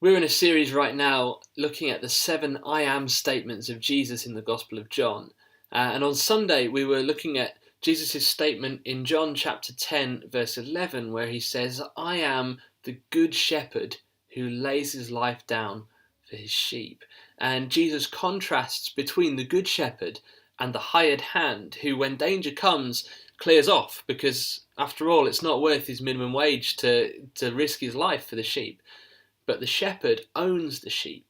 We're in a series right now looking at the 7 I am statements of Jesus in the Gospel of John. And on Sunday, we were looking at Jesus' statement in John chapter 10, verse 11, where he says, I am the good shepherd who lays his life down for his sheep. And Jesus contrasts between the good shepherd and the hired hand, who, when danger comes, clears off, because after all, it's not worth his minimum wage to risk his life for the sheep. But the shepherd owns the sheep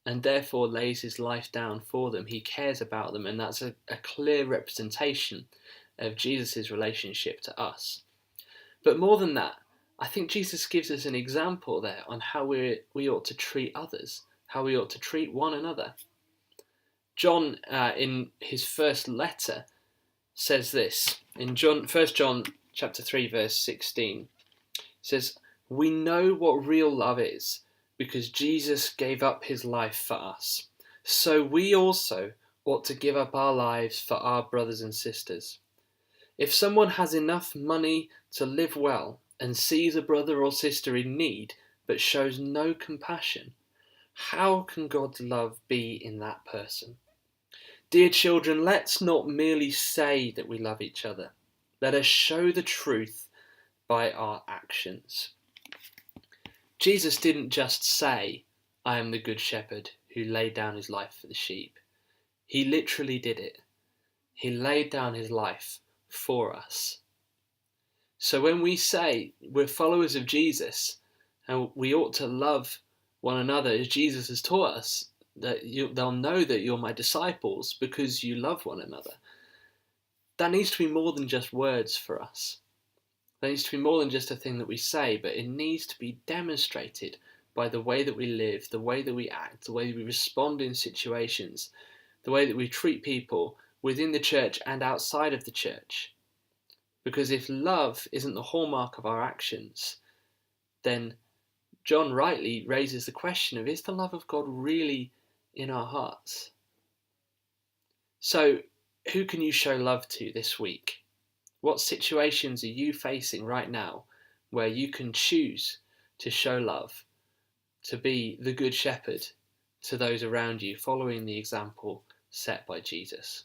and therefore lays his life down for them. He cares about them, and that's a clear representation of Jesus' relationship to us. But more than that, I think Jesus gives us an example there on how we ought to treat others, how we ought to treat one another. John, in his first letter, says this in 1 John chapter 3, verse 16. It says, we know what real love is because Jesus gave up his life for us. So we also ought to give up our lives for our brothers and sisters. If someone has enough money to live well and sees a brother or sister in need but shows no compassion, how can God's love be in that person? Dear children, let's not merely say that we love each other. Let us show the truth by our actions. Jesus didn't just say, I am the good shepherd who laid down his life for the sheep. He literally did it. He laid down his life for us. So when we say we're followers of Jesus and we ought to love one another as Jesus has taught us, that they'll know that you're my disciples because you love one another. That needs to be more than just words for us. That needs to be more than just a thing that we say, but it needs to be demonstrated by the way that we live, the way that we act, the way we respond in situations, the way that we treat people within the church and outside of the church. Because if love isn't the hallmark of our actions, then John rightly raises the question of, is the love of God really in our hearts? So, who can you show love to this week? What situations are you facing right now where you can choose to show love, to be the good shepherd to those around you, following the example set by Jesus?